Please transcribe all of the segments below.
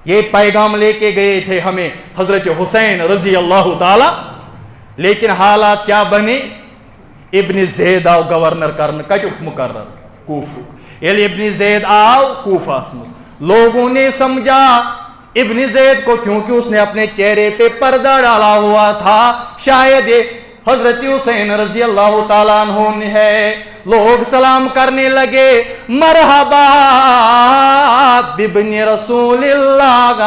یہ پیغام لے کے گئے تھے ہمیں حضرت حسین رضی اللہ تعالی، لیکن حالات کیا بنے؟ ابن زید آو گورنر کرنے کتک مقرر کوفہ. یل ابن زید آو کوفہ لوگوں نے سمجھا ابن زید کو، کیونکہ اس نے اپنے چہرے پہ پردہ ڈالا ہوا تھا، شاید حضرت حسین رضی اللہ تعالیٰ عنہ ہے. لوگ سلام کرنے لگے، مرحبا بابن رسول اللہ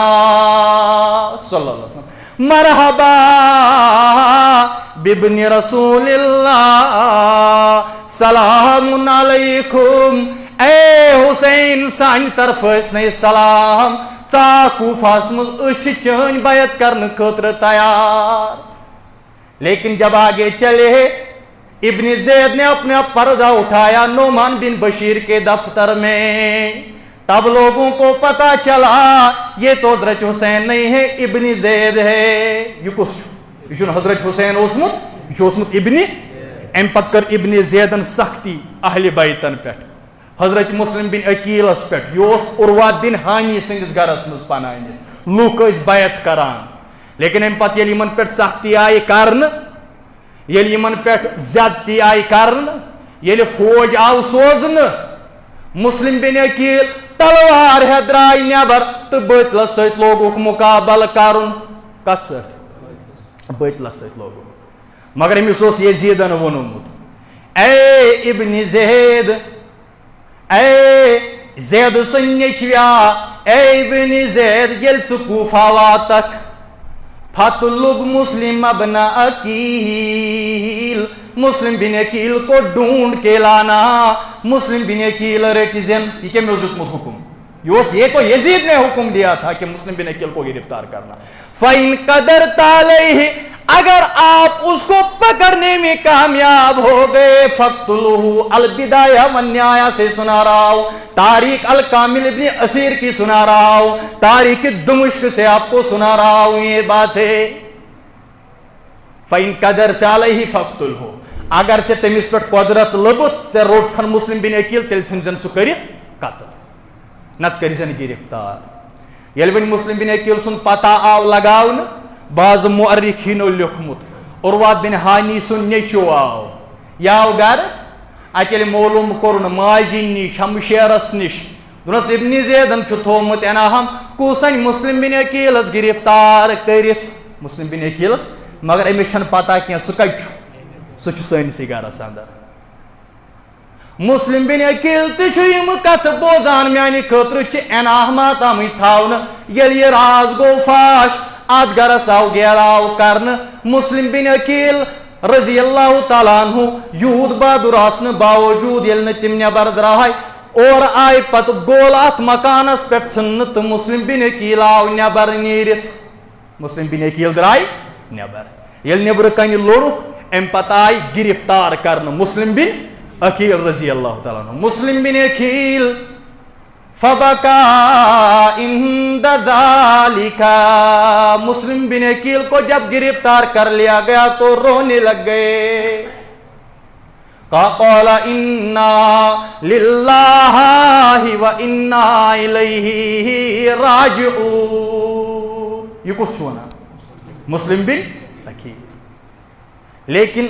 صلی اللہ علیہ وسلم، مرحبا بابن رسول اللہ، سلام علیکم. اے حسین سان طرف اسنے سلام، ژا کوفہس مز چین بیعت کرنے خاطر تیار. لیکن جب آگے چلے ابن زید نے اپنا پردہ اٹھایا نعمان بن بشیر کے دفتر میں، تب لوگوں کو پتا چلا یہ تو حضرت حسین نہیں ہے، ابن زید ہے. یہ کس یہ حضرت حسین اوسمت، یہ اوسمت ابن ام پت کر ابن زیدن سختی اہل بیتن پہ، حضرت مسلم بن عقیلس پہ. یہ عروہ بن ہانی سندس گھرس مز پناہ لوک بیعت کران. لیکن ام پت یل پہ سختی آئی کرن، یل پہ زیادتی آئی کرن، یل فوج آو سوزن، مسلم بن عقیل تلوار ہے درائے نیبر تو بیتلس ست لوگوک مقابل کرن. کت ست؟ بیتلس ست لوگو. مگر امس اوس یزیدن ونمت، اے ابن زید، اے زید سن نیچویا، اے ابن زید یل ژٕ کوفہ واتک فتلب مسلم ابن عقیل، مسلم بن عقیل کو ڈھونڈ کے لانا. مسلم بن عقیل ریٹزن، یہ کیا میں حکم حکم یہ تو یزید نے حکم دیا تھا کہ مسلم بن عقیل کو گرفتار کرنا. فَإِن قَدَرْتَ عَلَيْهِ، اگر آپ اس کو پکڑنے میں کامیاب ہو گئے، فَقْتُلُهُ البدایہ والنہایہ سے سنا رہا ہوں، تاریخ الکامل ابن اسیر کی سنا رہا ہوں، تاریخ دمشق سے آپ کو سنا رہا ہوں یہ بات ہے. فَإِن قَدَرْتَ عَلَيْهِ فَقْتُلُهُ، اگر سے تمس پہ قدرت لبت سے روٹ تھن مسلم بن عقیل تیل سنزن سو کرت قتل نت کرزن گرفتار. یل ون مسلم بن عقیل سن پتہ آو لگاون، بعض مؤرخینو لیکھمت عروہ بن ہانی سن نیچو آو، یہ آو گھر اتیل معلوم کورن ماجی نش ہمشیرس نش، دنس ابن زیدن چھ تھومت اناہم کوسن مسلم بن عقیلس گرفتار کرت. مسلم بن عقیلس مگر امس چھن پتہ کی سہ کت سہ سنسی گھرس اندر. مسلم بن عقیل تم کت بوزان میانہ خاطر انعامات آمت تھاؤن. یل یہ راز گو فاش ات گرس آو گیراو کرن. مسلم بن عقیل رضی اللہ تعالیٰ عنہ یود بہادر آسن باوجود یل نہ تم نیبر درائے اور آئی پت گول ات مکانس پہ ژھن تو مسلم بن عقیل آو نیبر نیرت. مسلم بن عقیل درائے نیبر، یل نیبر کن لوڑک ام پتہ آئی گرفتار کرن مسلم بن عقیل رضی اللہ تعالیٰ عنہ. مسلم بن عقیل فبکا عند ذالک، مسلم بن عقیل کو جب گرفتار کر لیا گیا تو رونے لگ گئے. قال انا للہ و انا الیہ راجعون. یہ کچھ سنا مسلم بن عقیل. لیکن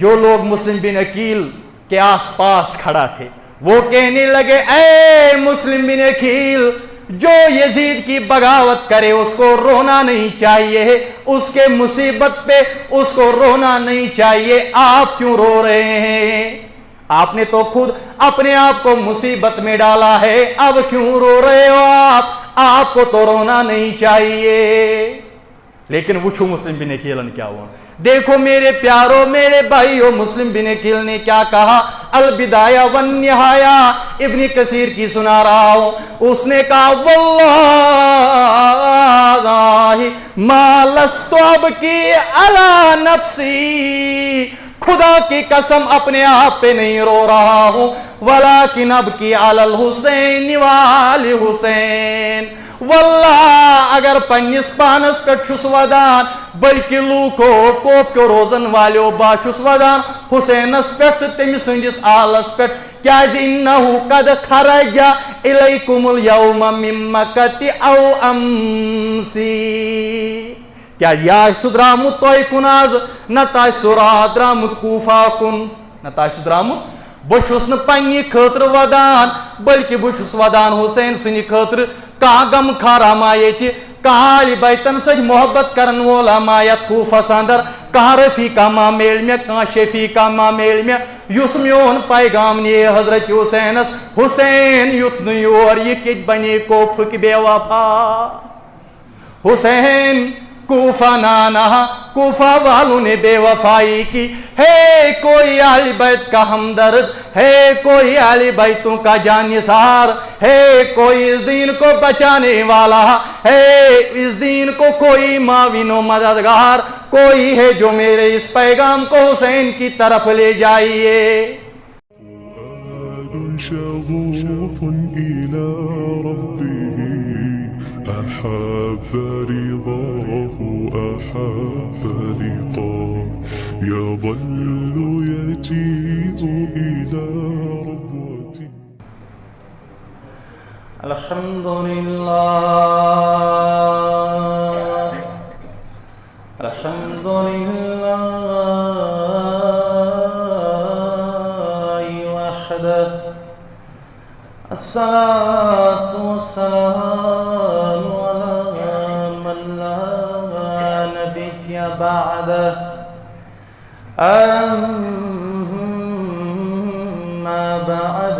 جو لوگ مسلم بن عقیل کے آس پاس کھڑا تھے وہ کہنے لگے، اے مسلم بن عقیل، جو یزید کی بغاوت کرے اس کو رونا نہیں چاہیے، اس کے مصیبت پہ اس کو رونا نہیں چاہیے. آپ کیوں رو رہے ہیں؟ آپ نے تو خود اپنے آپ کو مصیبت میں ڈالا ہے، اب کیوں رو رہے ہو آپ کو تو رونا نہیں چاہیے. لیکن وچھو مسلم بن عقیل کیا ہوا. دیکھو میرے پیارو، میرے بھائیو، مسلم بن عقیل نے کیا کہا. البدایہ والنہایہ ابن کثیر کی سنا رہا ہوں. اس نے کہا واللہ ما لست ابکی علی نفسی، خدا کی قسم اپنے آپ پہ نہیں رو رہا ہوں، ولیکن ابکی علی الحسین وآل حسین. واللہ اگر پنس پانس پہ چھس ودان بلکہ لوکو کوپ کے روزن والو با چھس ودان حسینس پہ تم سندس آلس پہ کیاز انہو قد خرج الیکم اليوم من مکۃ او امسی کیاز یہ سہ درامت تہ کن آز نتہ سہ رات درامت کوفہ کن نتہ سہ درامت بہس نا پنہ خاطر ودان بلکہ بہس ودان حسین سن خاطر کھانا غم خارا ما ییتہِ کھانا اہل بیتن سۭتۍ محبت کرن وولا ما یتھ کوفس اندر کھانا رفیقہ ما میل مے کھانا شفیقہ ما میل مے یس میون پیغام نیے حضرت حسینس حسین یُت نہٕ یور یہِ کِتھ بنے کوفٕکۍ بے وفا حسین کوفہ نانا کوفہ والوں نے بے وفائی کی ہے کوئی اہل بیت کا ہمدرد ہے کوئی اہل بیتوں کا جانثار ہے کوئی اس دین کو بچانے والا ہے اس دین کو کوئی معاون و مددگار کوئی ہے جو میرے اس پیغام کو حسین کی طرف لے جائیے شغوف إلى ربه أحب رضاه أحب لقاه يظل يجيء إلى ربوته الحمد لله الحمد لله وحده الصلاة والسلام على من لا نبي بعده أما بعد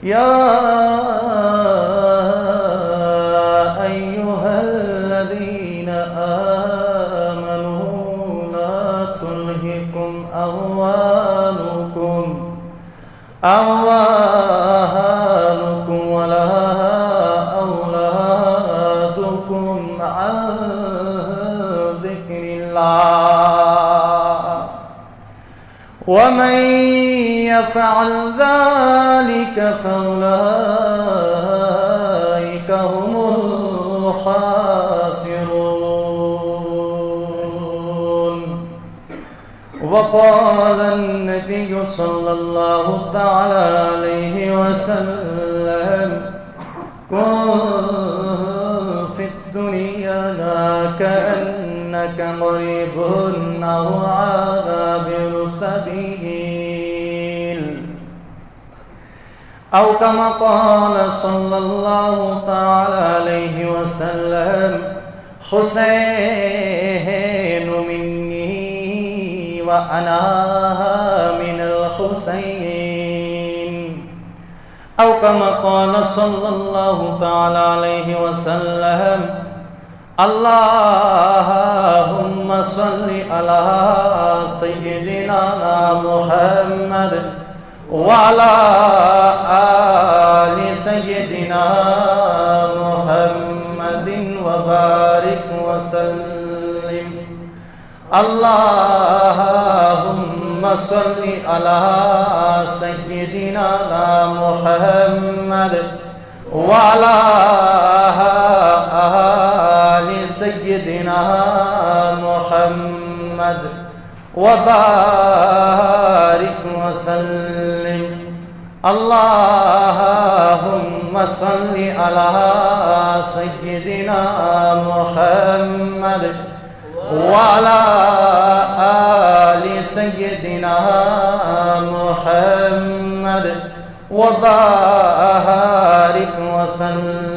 يا أيها الذين آمنوا أموالكم ولا أولادكم عن ذكر الله ومن يفعل ذلك فأولئك هم الخاسرون وقال النبي صلى الله تعالى عليه وسلم كن في الدنيا كأنك غريب أو عابر سبيل أو كما قال صلى الله تعالى عليه وسلم حسين مني وأنا من الحسين أو كما قال صلى الله تعالى عليه وسلم اللهم صل على سيدنا محمد وعلى آل سيدنا محمد وبارك وسلم اللهم صل على سيدنا محمد وعلى آل سيدنا محمد وبارك وسلم اللهم صل على سيدنا محمد وعلى آل سيدنا محمد وبارك وسلم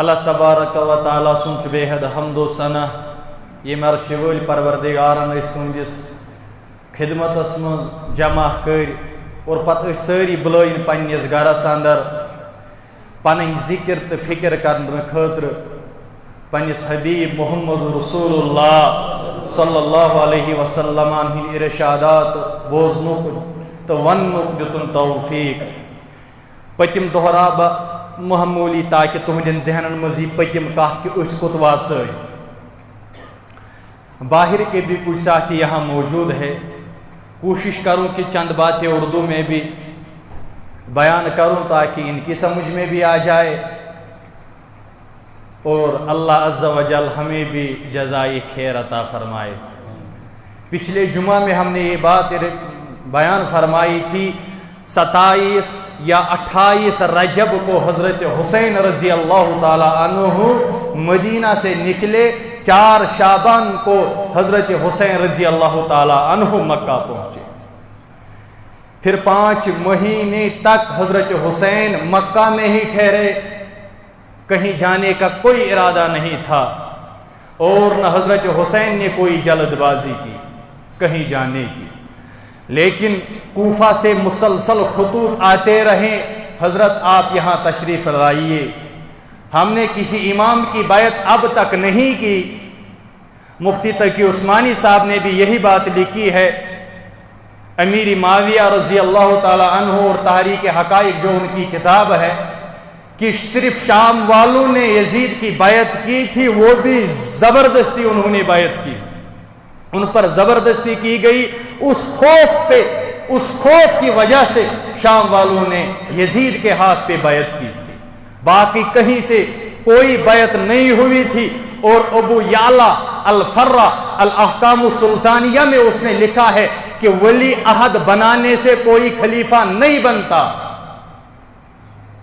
اللہ تبارک و تعالیٰ سن بے حد حمد و ثنا یہ عرش وول پروردگارن اس تہندس خدمتس من جمع کر اور پتہ ساری بلائن پنس گرس اندر پن ذکر تو فکر کرنے خاطر پنس حبیب محمد رسول اللہ صلی اللہ علیہ وسلم ہند ارشادات بوزنک تو ونک دتن توفیق پتم دہرا بہ معمولی تاکہ تہندین ذہنن مز یہ پتم کت کہ اس کت واچ باہر کے بھی کچھ ساتھی یہاں موجود ہے کوشش کروں کہ چند باتیں اردو میں بھی بیان کروں تاکہ ان کی سمجھ میں بھی آ جائے اور اللہ عز و جل ہمیں بھی جزائے خیر عطا فرمائے۔ پچھلے جمعہ میں ہم نے یہ بات بیان فرمائی تھی 27 یا 28 رجب کو حضرت حسین رضی اللہ تعالی عنہ مدینہ سے نکلے، 4 شعبان کو حضرت حسین رضی اللہ تعالی عنہ مکہ پہنچے، پھر 5 مہینے تک حضرت حسین مکہ میں ہی ٹھہرے، کہیں جانے کا کوئی ارادہ نہیں تھا، اور نہ حضرت حسین نے کوئی جلد بازی کی کہیں جانے کی، لیکن کوفہ سے مسلسل خطوط آتے رہے، حضرت آپ یہاں تشریف لائیے۔ ہم نے کسی امام کی بیعت اب تک نہیں کی۔ مفتی تقی عثمانی صاحب نے بھی یہی بات لکھی ہے، امیر معاویہ رضی اللہ تعالی عنہ اور تحریک حقائق جو ان کی کتاب ہے، کہ صرف شام والوں نے یزید کی بیعت کی تھی، وہ بھی زبردستی انہوں نے بیعت کی، ان پر زبردستی کی گئی، اس خوف کی وجہ سے شام والوں نے یزید کے ہاتھ پہ بیعت کی تھی، باقی کہیں سے کوئی بیعت نہیں ہوئی تھی۔ اور ابو یعلا الفرہ الاحکام السلطانیہ میں اس نے لکھا ہے کہ ولی عہد بنانے سے کوئی خلیفہ نہیں بنتا۔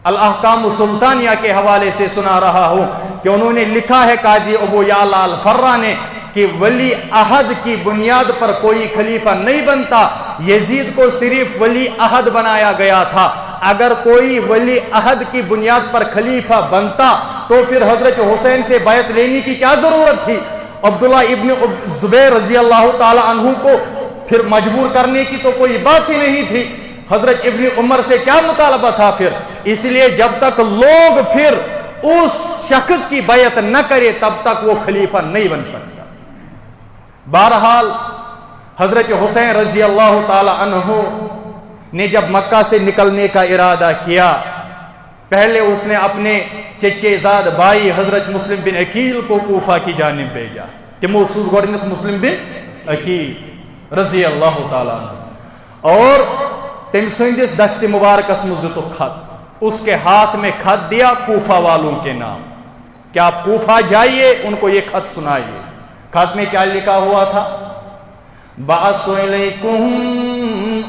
الاحکام السلطانیہ کے حوالے سے سنا رہا ہوں کہ انہوں نے لکھا ہے قاضی ابو یعلا الفرہ نے کہ ولی عہد کی بنیاد پر کوئی خلیفہ نہیں بنتا، یزید کو صرف ولی عہد بنایا گیا تھا، اگر کوئی ولی عہد کی بنیاد پر خلیفہ بنتا تو پھر حضرت حسین سے بیعت لینے کی کیا ضرورت تھی؟ عبداللہ ابن زبیر رضی اللہ تعالی عنہ کو پھر مجبور کرنے کی تو کوئی بات ہی نہیں تھی، حضرت ابن عمر سے کیا مطالبہ تھا پھر؟ اس لیے جب تک لوگ پھر اس شخص کی بیعت نہ کرے تب تک وہ خلیفہ نہیں بن سکتا۔ بہرحال حضرت حسین رضی اللہ تعالی عنہ نے جب مکہ سے نکلنے کا ارادہ کیا، پہلے اس نے اپنے چچے زاد بھائی حضرت مسلم بن عقیل کو کوفہ کی جانب بھیجا، تمو سوز گۄڈنیٚتھ مسلم بن عقیل رضی اللہ تعالی عنہ، اور تم سندس دست مبارکس مز دتک خط، اس کے ہاتھ میں خط دیا کوفہ والوں کے نام کہ آپ کوفہ جائیے، ان کو یہ خط سنائیے۔ خط میں کیا لکھا ہوا تھا؟ بعث علیکم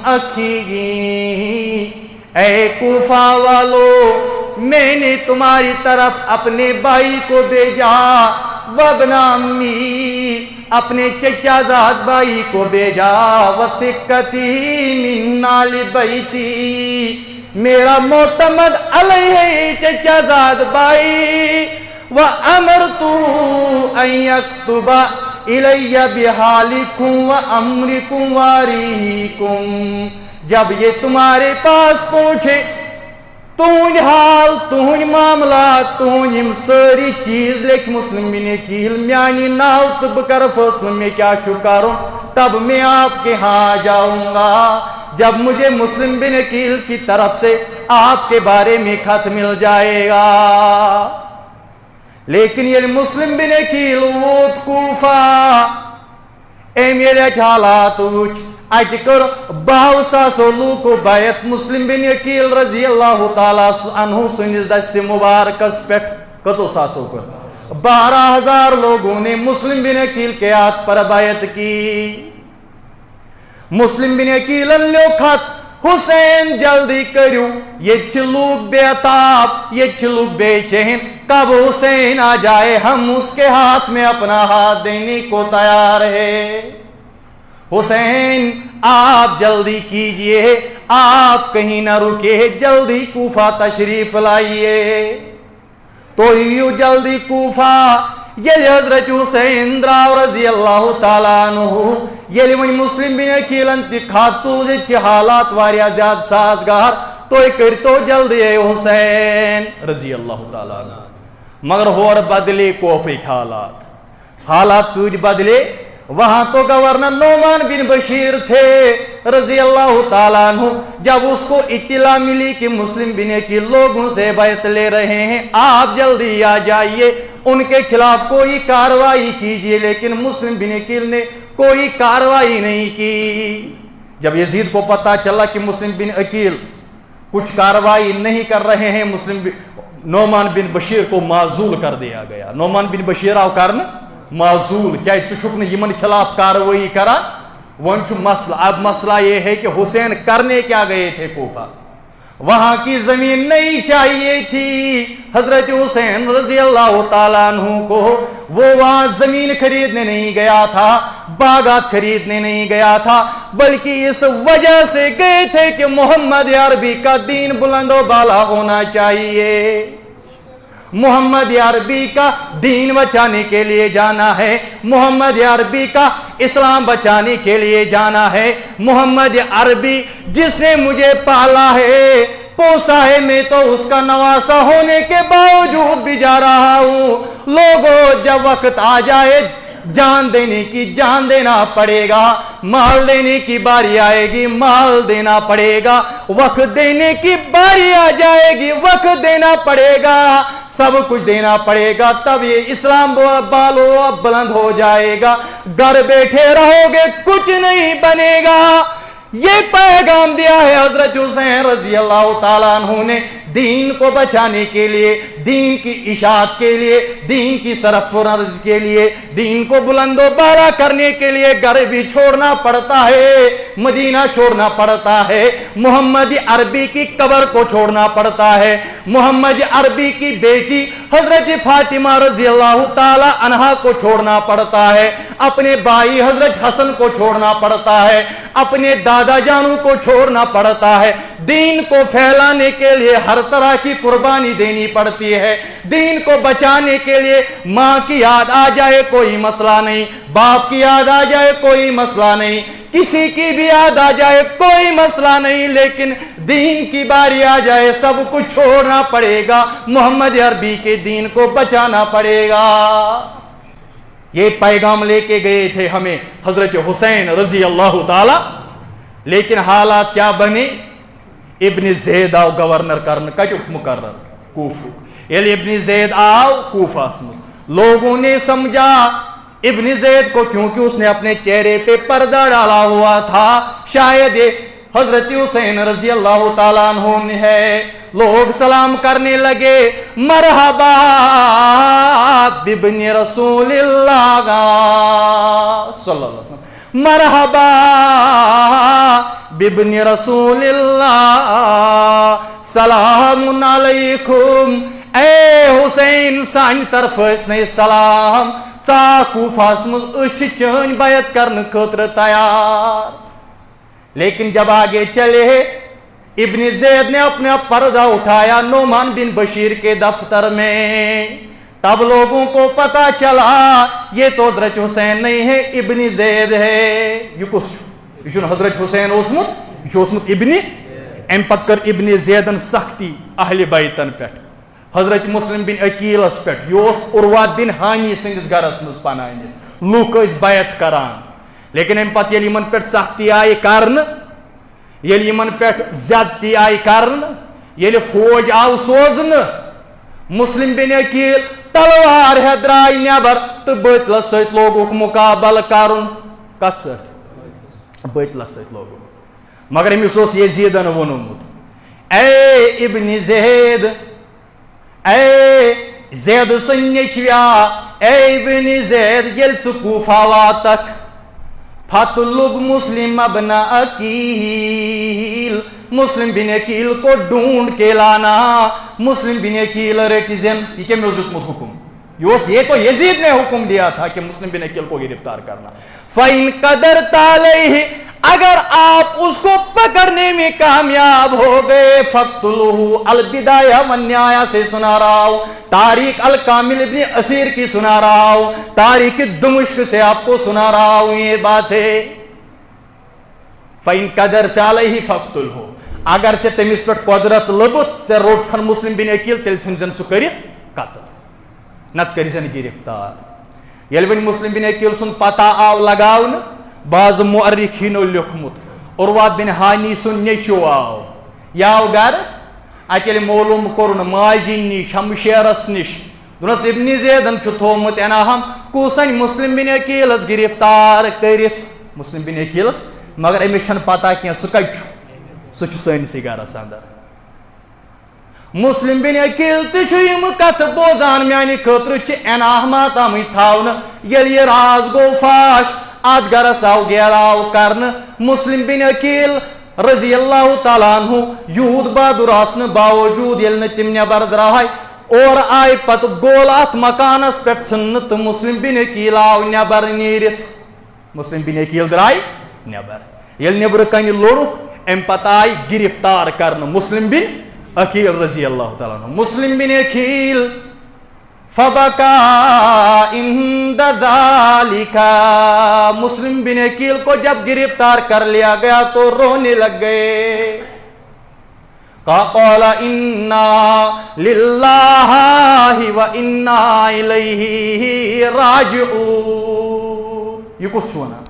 اخی، اے کوفہ والو میں نے تمہاری طرف اپنے بھائی کو بھیجا، وابن امی اپنے چچا زاد بھائی کو بھیجا، وثقتی من آل بیتی میرا معتمد علیہ چچا زاد بھائی، وَأَمَرْتُهُ أَن يَكْتُبَ إِلَيَّ بِحَالِكُمْ وَأَمْرِكُمْ وَارِيكُمْ، جب یہ تمہارے پاس پہنچے تہنٛدِ حال تہنٛدِ معاملات تہنٛدِ یم ساری چیز لکھ مسلم بن عقیل میانی ناو تہٕ بہٕ کرٕ فٲصلہٕ مےٚ کیٛاہ چھُ کرُن، تب میں آپ کے ہاں جاؤں گا جب مجھے مسلم بن عقیل کی طرف سے آپ کے بارے میں خط مل جائے گا۔ لیکن یہ مسلم بن عقیل ووت کوفہ، ایم ییٚلہِ حالات وٕچھ اتہِ کٔر 12,000 لوٗکو بیعت مسلم بن عقیل رضی اللہ تعالیٰ عنہ سندس دست مبارکس پٮ۪ٹھ، کٔژو ساسو کٔر؟ 12,000 لوگوں نے مسلم بن عقیل کے ہاتھ پر بیعت کی۔ مسلم بن عقیلن لیو خط، حسین جلدی کریو، یہ چھ لوگ بے تاب، یہ چھ لوگ بے چین، کب حسین آ جائے ہم اس کے ہاتھ میں اپنا ہاتھ دینے کو تیار ہے۔ حسین آپ جلدی کیجئے، آپ کہیں نہ رکے، جلدی کوفہ تشریف لائیے۔ تو یو جلدی کوفہ یلی حضرت حسین دراو رضی اللہ تعالیٰ عنہ، یلی ون مسلم بن عقیلن تہ خط سوزت چھ حالات واریاہ زیادہ سازگار، تو کرتو جلدی اے حسین رضی اللہ تعالیٰ عنہ، مگر ہور بدلے کوفک حالات کچھ بدلے۔ وہاں تو گورنر نعمان بن بشیر تھے رضی اللہ تعالیٰ عنہ، جب اس کو اطلاع ملی کہ مسلم بن عقیل لوگوں سے بیعت لے رہے ہیں، آپ جلدی آ جائیے، ان کے خلاف کوئی کارروائی کیجیے، لیکن مسلم بن عقیل نے کوئی کارروائی نہیں کی۔ جب یزید کو پتہ چلا کہ مسلم بن عقیل کچھ کارروائی نہیں کر رہے ہیں نعمان بن بشیر کو معزول کر دیا گیا. نعمان بن بشیر آو کرنا معزول کیا چھ یمن خلاف کارروائی کرا. مسئلہ اب مسئلہ یہ ہے کہ حسین کرنے کیا گئے تھے کوفہ, وہاں کی زمین نہیں چاہیے تھی حضرت حسین رضی اللہ تعالیٰ عنہ کو. وہ وہاں زمین خریدنے نہیں گیا تھا, باغات خریدنے نہیں گیا تھا, بلکہ اس وجہ سے گئے تھے کہ محمد عربی کا دین بلند و بالا ہونا چاہیے. محمد عربی کا دین بچانے کے لیے جانا ہے, محمد عربی کا اسلام بچانے کے لیے جانا ہے. محمد عربی جس نے مجھے پالا ہے, پوسا ہے, میں تو اس کا نواسا ہونے کے باوجود بھی جا رہا ہوں. لوگوں جب وقت آ جائے جان دینے کی جان دینا پڑے گا, مال دینے کی باری آئے گی مال دینا پڑے گا, وقت دینے کی باری آ جائے گی وقت دینا پڑے گا, سب کچھ دینا پڑے گا, تب یہ اسلام بالو بلند ہو جائے گا. گھر بیٹھے رہو گے کچھ نہیں بنے گا. یہ پیغام دیا ہے حضرت حسین رضی اللہ تعالیٰ عنہ نے دین کو بچانے کے لیے, دین کی اشاعت کے لیے, دین کی سرفراز کے لیے, دین کو بلند و بالا کرنے کے لیے گھر بھی چھوڑنا پڑتا ہے, مدینہ چھوڑنا پڑتا ہے, محمد عربی کی قبر کو چھوڑنا پڑتا ہے, محمد عربی کی بیٹی حضرت فاطمہ رضی اللہ تعالی عنہا کو چھوڑنا پڑتا ہے, اپنے بھائی حضرت حسن کو چھوڑنا پڑتا ہے, اپنے دادا جانوں کو چھوڑنا پڑتا ہے. دین کو پھیلانے کے لیے ہر طرح کی قربانی دینی پڑتی ہے. دین کو بچانے کے لیے ماں کی یاد آ جائے کوئی مسئلہ نہیں, باپ کی یاد آ جائے کوئی مسئلہ نہیں, کسی کی بھی یاد آ جائے کوئی مسئلہ نہیں, لیکن دین کی باری آ جائے سب کچھ چھوڑنا پڑے گا, محمد عربی کے دین کو بچانا پڑے گا. یہ پیغام لے کے گئے تھے ہمیں حضرت حسین رضی اللہ تعالی. لیکن حالات کیا بنے؟ ابن زید آو گورنر کرنے کتک مقرر کوفہ. یعنی ابن زید آو کوفہ لوگوں نے سمجھا ابن زید کو, کیونکہ اس نے اپنے چہرے پہ پردہ ڈالا ہوا تھا, شاید حضرت حسین رضی اللہ تعالیٰ عنہ ہے. لوگ سلام کرنے لگے, مرحبا بابن رسول اللہ صلی اللہ علیہ وسلم, مرحبا بابن رسول اللہ, سلام علیکم. اے حسین سان طرف اسنے سلام, کوفہس مز چین بیعت کرنے خاطر تیار. لیکن جب آگے چلے ابن زید نے اپنا پردہ اٹھایا نعمان بن بشیر کے دفتر میں, تب لوگوں کو پتا چلا یہ تو حضرت حسین نہیں ہے, ابن زید ہے. یہ کس یہ حضرت حسین اوسمت ابن ام پت کر ابن زیدن سختی اہل بیتن پہ, حضرت مسلم بن عقیلس پہ. یہ عروہ بن ہانی سندس گھرس مز پناہ لوک بیعت کران. لیکن ام پت یل یمن پہ سختی آئی کرن, یل یمن پہ زیادتی آئی کرن, یل فوج آو سوزن, مسلم بن عقیل تلوار ہے درائی نیبر تو بیتلس ست لوگو مقابل کرن. کت ست بیتلس ست لوگو, مگر امس اوس یزیدن ونمت اے ابن زید, اے زید سن نیچویا, اے ابن زید یل ژٕ کوفہ واتک فتلب مسلم ابن عقیل, مسلم بن عقیل کو ڈھونڈ کے لانا. مسلم بن عقیل ریٹزن, یہ کیا میں حکم, یہ تو یزید نے حکم دیا تھا کہ مسلم بن عقیل کو گرفتار کرنا. فَإِن قَدَرْتَ عَلَيْهِ, اگر آپ اس کو پکڑنے میں کامیاب ہو گئے, فَقْتُلُهُ البدایہ والنہایہ سے سنا رہا ہوں, تاریخ الکامل ابن اسیر کی سنا رہا ہوں, تاریخ دمشق سے آپ کو سنا رہا ہوں یہ بات ہے. فَإِن قَدَرْتَ عَلَيْهِ فَقْتُلُهُ, اگر سے تمس پہ قدرت لبت سے روٹن مسلم بن عقیل تیل سنزن سو کرت قتل, نت کریزن گرفتار. یل ون مسلم بن عقیل سن پتہ آو لگاون, بعض مؤرخینو لیکھمت عروہ بن ہانی سن نیچو آو, یاو گر اچھل معلوم کرن ماجی نش ہمشیرس نش, دنس ابن زیدن چھ تھومت اناہم کوسن مسلم بن عقیلس گرفتار کرت, مسلم بن عقیلس, مگر امس چھن پتہ کی سہ کت سہ سنسی گرس اندر. مسلم بن عقیل تم کت بوزان میانہ خاطر انعامات آمت تھاؤن یل یہ راز گو فاش ات گرس آو گیراو کرن مسلم بن عقیل رضی اللہ تعالیٰ عنہ یود بہادر آسن باوجود یل نہ تم نبر درائے اور آئی پت گول ات مکانس پہ ژھن تو مسلم بن عقیل آو نبر نیرت مسلم بن عقیل درائے نبر یل نبر کن لوڑک ام پتہ آئی گرفتار کرن مسلم بن عقیل رضی اللہ تعالیٰ عنہ مسلم بن عقیل فبکا عند ذالک مسلم بن عقیل کو جب گرفتار کر لیا گیا تو رونے لگ گئے قال انا للہ و انا الیہ راجعون یہ کچھ سنا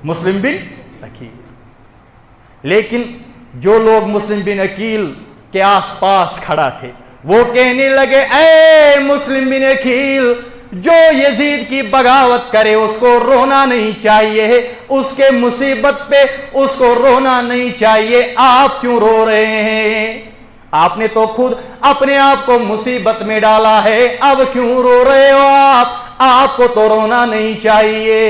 مسلم بن عقیل لیکن جو لوگ مسلم بن عقیل کے آس پاس کھڑا تھے وہ کہنے لگے اے مسلم بن عقیل جو یزید کی بغاوت کرے اس کو رونا نہیں چاہیے اس کے مصیبت پہ اس کو رونا نہیں چاہیے آپ کیوں رو رہے ہیں آپ نے تو خود اپنے آپ کو مصیبت میں ڈالا ہے اب کیوں رو رہے ہو آپ کو تو رونا نہیں چاہیے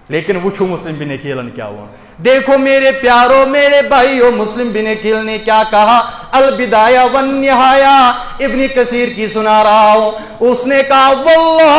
لیکن وچھو مسلم بن عقیل کیا ہوا دیکھو میرے پیارو میرے بھائیو مسلم بن عقیل نے کیا کہا البدایہ والنہایہ ابن کثیر کی سنا رہا ہوں اس نے کہا واللہ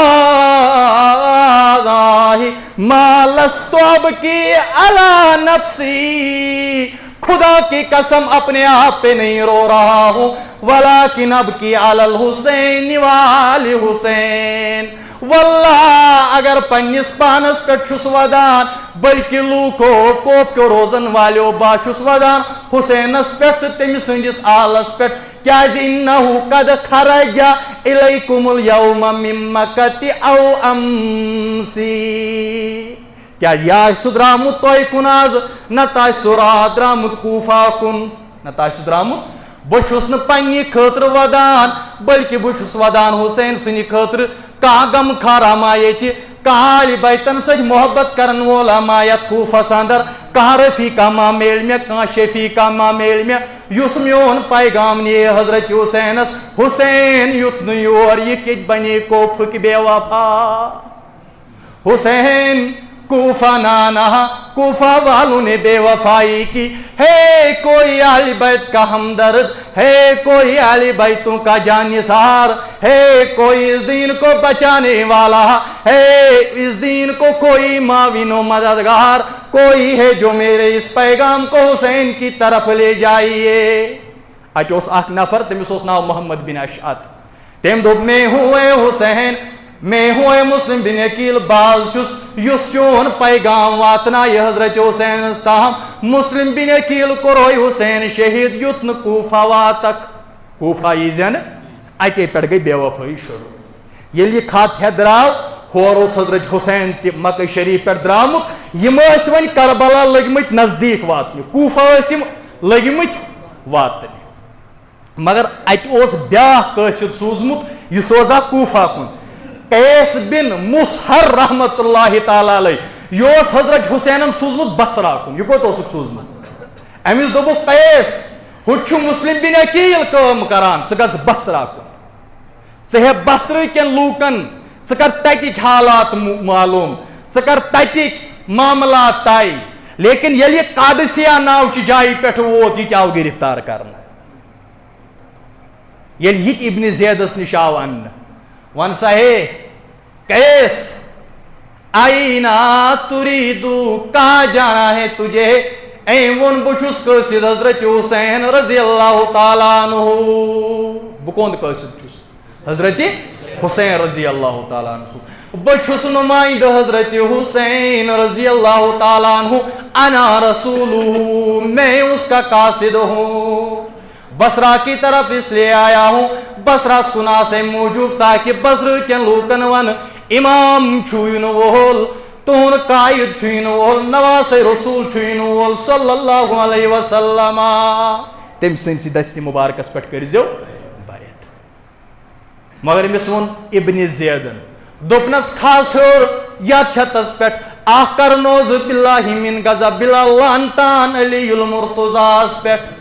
ما لست ابکی علی نفسی خدا کی قسم اپنے آپ پہ نہیں رو رہا ہوں ولیکن ابکی علی الحسین وآل حسین واللہ اگر پنس پانس پہ چھس ودان بلکہ لوکو کوپ کے روزن والیو با چھس ودان حسینس پہ تم سندس آلس پہ کیا انہو قد خرج الیکم اليوم من مکت او امسی کیا یہ درامت توئی کن آز نتا سرا درامت کوفہ کن نتا درامت بچھس ن پنی خاطر ودان بلکہ بچھس ودان حسین سنی خاطر کہاں غم خارا مایت کہاں علی بیتن سج محبت کرن والا مایت کوفہ اندر کہاں رفیقہ ما میل میں کہاں شفیقہ ما میل میں یس میون پیغام نیے حضرت حسینس حسین یتن یور یہ کت بنی کوفہ بے وفا حسین کوفہ نانا کوفہ والوں نے بے وفائی کی ہے کوئی اہل بیت کا ہمدرد ہے کوئی اہل بیتوں کا جانثار ہے کوئی اس دین کو بچانے والا ہے اس دین کو کوئی معاون و مددگار کوئی ہے جو میرے اس پیغام کو حسین کی طرف لے جائیے اچھا اس اخ نفر تمس اس ناو محمد بن اشعت تم دوپ میں ہوئے حسین میں ہوئے مسلم بن عقیل باز چھس یس چون پیغام واتنا یہ حضرت حسین استاہم مسلم بن عقیل کو روئی حسین شہید یتن کوفہ واتک کوفہ یہ زین اتے پڑ گئی بے وفائی شروع یہ خط ہے دراو ہوروس حضرت حسین تی مکہ شریف پر درامت یم ون کربلا لگمت نزدیک واتن کوفہ لگمت واتن مگر ات بیاہ قاصد سوزمت یہ سوزا کوفہ کن قیس بن مسہر رحمت اللہ تعالیٰ علیہ یہ حضرت حسین سوزمت بصرہ کن یہ کوت سوزمت امس دوپ قیس ہچو مسلم بن عقیل کام کران ثس بصرہ کن ژے بصر کن لوکن ثر تتک حالات معلوم ثر تتک معاملات طے لیکن یل یہ قادسیہ ناو چی جائی پہ ووت یہ آو گرفتار کرنا یل یہ ابن زیدس نش آو ان ون سا ہے قیس آئینا تریدو کہاں جانا ہے تجھے اے ون بچھس قاصد حضرت حسین رضی اللہ تعالیٰ عنہ بکوند قاصد چھس حضرت حسین رضی اللہ تعالیٰ عنہ بچھس نمائند حضرت حسین رضی اللہ تعالیٰ عنہ انا رسولہ میں اس کا قاصد ہوں بصرہ کی طرف اس لیے آیا ہوں بصرہ سنا سے موجود تاکہ بصر کے لوکن ون امام چھوین وول تون قائد چھوین وول نواس رسول چھوین وول صلی اللہ علیہ وسلم تم سنسی دستی مبارکس پٹ کرزیو بیعت مگر امس ون ابن زیدن دوپنس خاص ہور یا چھتس پٹ آہ کرنوز باللہ من غضب اللہ لانتان علی المرتضیٰ پٹ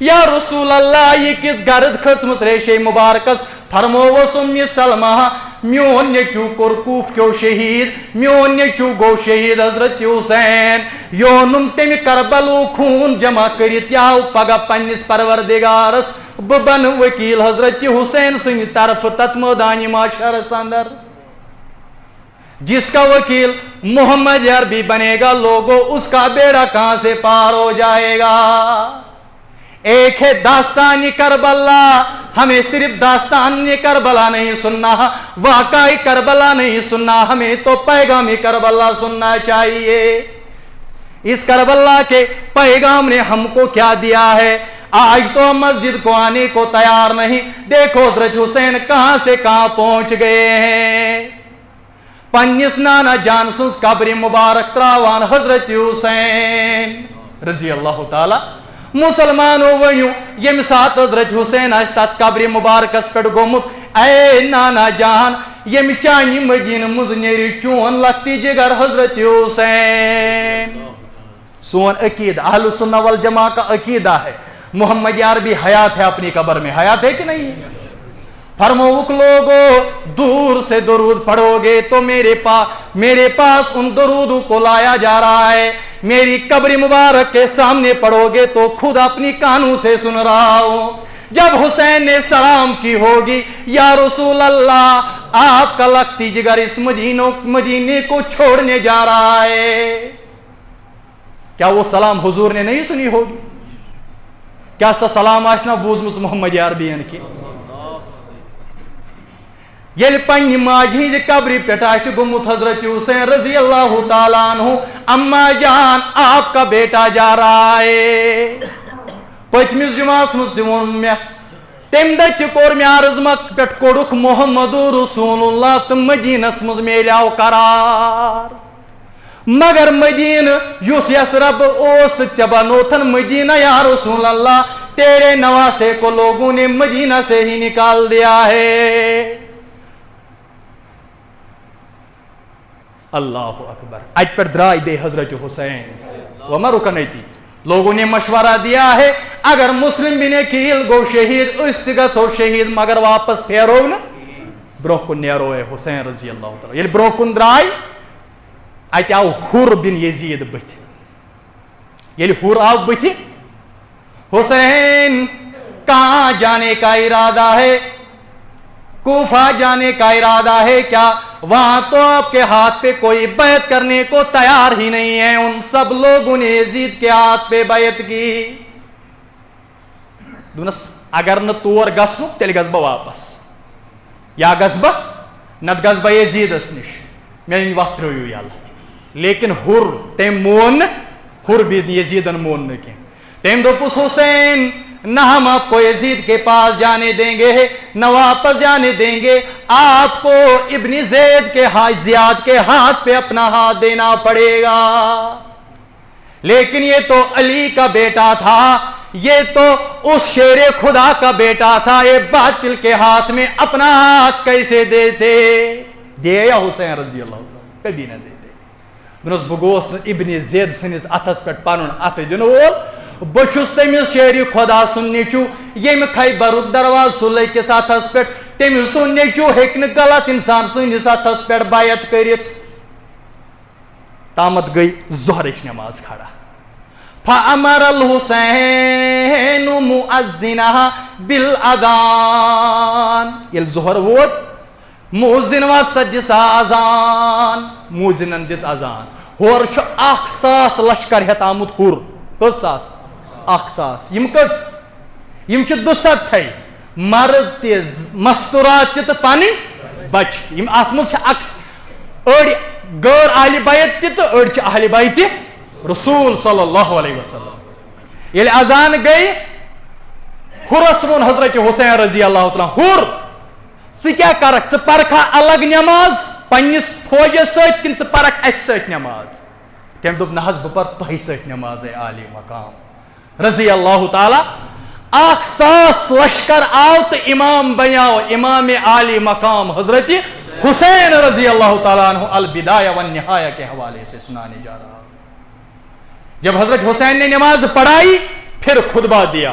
یا رسول اللہ یہ کس گرد کھسمس ریشے مبارکس فرموس سلمہ میون نیچو کور کوف کیو شہید میون نیچو گو شہید حضرت حسین یونم تم کربلو خون جمع کرت یاو پگہ پنس پروردگارس بہ بن وکیل حضرت حسین سند طرف تت میدان معاشرس اندر جس کا وکیل محمد عربی بنے گا لوگوں اس کا بیڑا کہاں سے پار ہو جائے گا. ایک ہے داستان کربلا, ہمیں صرف داستان کربلا نہیں سننا, واقعی کربلا نہیں سننا, ہمیں تو پیغام کربلا سننا چاہیے. اس کربلا کے پیغام نے ہم کو کیا دیا ہے؟ آج تو ہم مسجد کو آنے کو تیار نہیں. دیکھو حضرت حسین کہاں سے کہاں پہنچ گئے ہیں. پنس نانا جان سنس قبر مبارک تراوان حضرت حسین رضی اللہ تعالی. مسلمانوں ونیو یم سات حضرت حسین آس تات قبر مبارکس پہ گومت اے نانا جان یم چانی مدینہ مز نیری چون لگتی جگر حضرت حسین. سون عقیدہ اہل سنہ والجماع کا عقیدہ ہے محمد عربی حیات ہے اپنی قبر میں. حیات ہے کہ نہیں ہے؟ فرموک لوگوں دور سے درود پڑھو گے تو میرے پاس ان درودوں کو لایا جا رہا ہے. میری قبر مبارک کے سامنے پڑھو گے تو خود اپنی کانوں سے سن رہا ہوں. جب حسین نے سلام کی ہوگی یا رسول اللہ آپ کا لگتی جگر اس مدینے کو چھوڑنے جا رہا ہے, کیا وہ سلام حضور نے نہیں سنی ہوگی؟ کیا سا سلام آسنا بوزمت محمد عربین کی؟ یل پنہ ماج ہز قبر پہ گومت حضرت حسین رضی اللہ تعالیٰ عنہ, اما جان آپ کا بیٹا جا رہا ہے. پتمس جمعس مز تم تم دہ کور مے عرض مک پہ کوڑک محمد رسول اللہ تو مدینس مز میلیو قرار. مگر مدینہ یس یس رب اوس تو ژے بنوتھن مدینہ یا رسول اللہ, تیرے نواسے کو لوگوں نے مدینہ سے ہی نکال دیا ہے. اللہ اکبر. ات پر درائے بے حضرت حسین وما رکنیتی. لوگوں نے مشورہ دیا ہے اگر مسلم بن عقیل گو شہید اس گس ہو شہید مگر واپس پھیرو نا برو کن نیرو ہے حسین رضی اللہ تعالی. یل برو کن درائے ات آو حر بن یزید بت. یل حر آو بت حسین کہاں جانے کا ارادہ ہے؟ کوفہ جانے کا ارادہ ہے کیا؟ وہاں تو آپ کے ہاتھ پہ کوئی بیعت کرنے کو تیار ہی نہیں ہے. ان سب لوگوں نے یزید کے ہاتھ پہ بیعت کی. دونس اگر نہ تور گسو تیل گس بہ واپس, یا گس بہ نت گس بہ یزیدس نش, میری وقت ترٛٲیِو یلہٕ. لیکن حر تم مون حر بھی یزیدن مون نہ کی. تم دوپس حسین نہ ہم آپ کو یزید کے پاس جانے دیں گے نہ واپس جانے دیں گے, آپ کو ابن زید کے زیاد کے ہاتھ پہ اپنا ہاتھ دینا پڑے گا. لیکن یہ تو علی کا بیٹا تھا, یہ تو اس شیر خدا کا بیٹا تھا, یہ باطل کے ہاتھ میں اپنا ہاتھ کیسے دیتے؟ دے یا حسین رضی اللہ عنہ کبھی نہ دیتے. دنس بگوس ابن زید سنس اتس پہ پن ات دن وول, بچس تمس شیر خدا سن نیچو یم خیبر دروازہ تو لکس اتس پہ, تم سن نیچو ہیکن غلط انسان سنس اتس پہ بیعت کرت. تامت گئی ظہرچ نماز کھڑا. فامر الحسین مؤذنہ بالاذان. یل ظہر ووت مؤذن وات سجس اذان, مؤذنن دس اذان. ہور چھ 1000 لشکر ہت آمت ہور. کس ساس؟ 1000. یم کس یم چھ 200 مرد تیز مستورات تہ پن بچ. یم ات مز اکس اڑ غیر اہل بیت تہ اڑ چھ اہل بیت رسول صلی اللہ علیہ وسلم. یل اذان گئی ہورس وون حضرت حسین رضی اللہ تعالیٰ, ہور ژٕ کیٛاہ کرکھ, ژٕ پرکھا الگ نماز پننس فوجس ست کن ژٕ پرکھ اسہِ سۭتۍ نماز؟ تم دوٚپ نہ حظ بہٕ پر تۄہہِ سۭتۍ نماز اے عالی مقام رضی اللہ تعالیٰ. 1000 لشکر آو تو امام بنیاو امام عالی مقام حضرت حسین رضی اللہ تعالیٰ عنہ البدایہ والنہایہ کے حوالے سے سنانے جا رہا. جب حضرت حسین نے نماز پڑھائی پھر خطبہ دیا,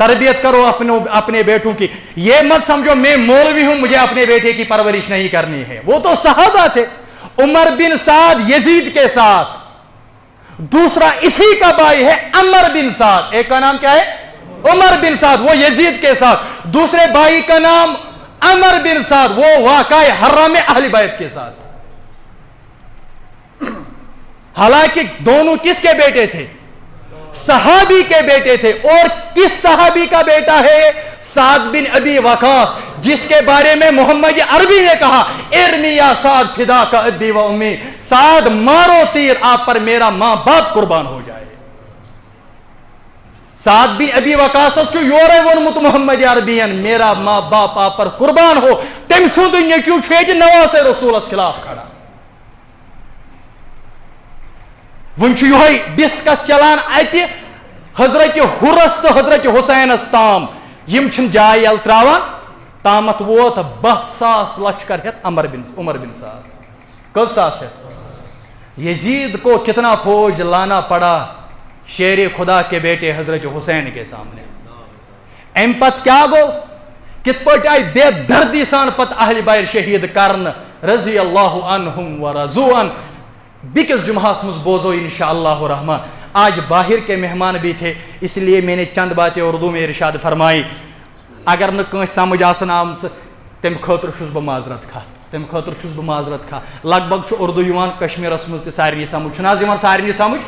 تربیت کرو اپنے بیٹوں کی. یہ مت سمجھو میں مولوی ہوں مجھے اپنے بیٹے کی پرورش نہیں کرنی ہے. وہ تو صحابہ تھے. عمر بن سعد یزید کے ساتھ, دوسرا اسی کا بھائی ہے عمر بن سعد, ایک کا نام کیا ہے عمر بن سعد, وہ یزید کے ساتھ. دوسرے بھائی کا نام عمر بن سعد, وہ واقع حرام اہل بیت کے ساتھ. حالانکہ دونوں کس کے بیٹے تھے؟ صحابی کے بیٹے تھے. اور کس صحابی کا بیٹا ہے؟ سعد بن ابی وقاص, جس کے بارے میں محمد عربی نے کہا ارمی یا سعد فدا کا ابی و امی, سعد مارو تیر آپ پر میرا ماں باپ قربان ہو جائے. سعد بن ابی وقاص یورے ونمت محمد عربین میرا ماں باپ آپ پر قربان ہو. تم سند نیچو نواز رسولس خلاف کھڑا. ون یہ ڈسکس چلان اتہ حضرت حرس تو حضرت حسینس تام, یم جائے یل تراوان تامت ووت 20,000 لشکر ہت عمر بن سعد. کس ساس ہے؟ یزید کو کتنا فوج لانا پڑا شیر خدا کے بیٹے حضرت حسین کے سامنے. ام پت کیا گو, کت پٹ آئی بے دردی سان پت اہل بیت شہید کرن رضی اللہ عنہم و رضو عنہ. بیکس جمعہ مز بوزو انشاءاللہ الرحمن. آج باہر کے مہمان بھی تھے, اس لیے میں نے چند باتیں اردو میں ارشاد فرمائی. اگر نہ کہیں سمجھ آسن آمس تم خاطر چھس بہ معذرت کھا. لگ بھگ اردو یوان کشمیرس مز تہ سارنی سمجھ. چھنا یوان سارنی سمجھ.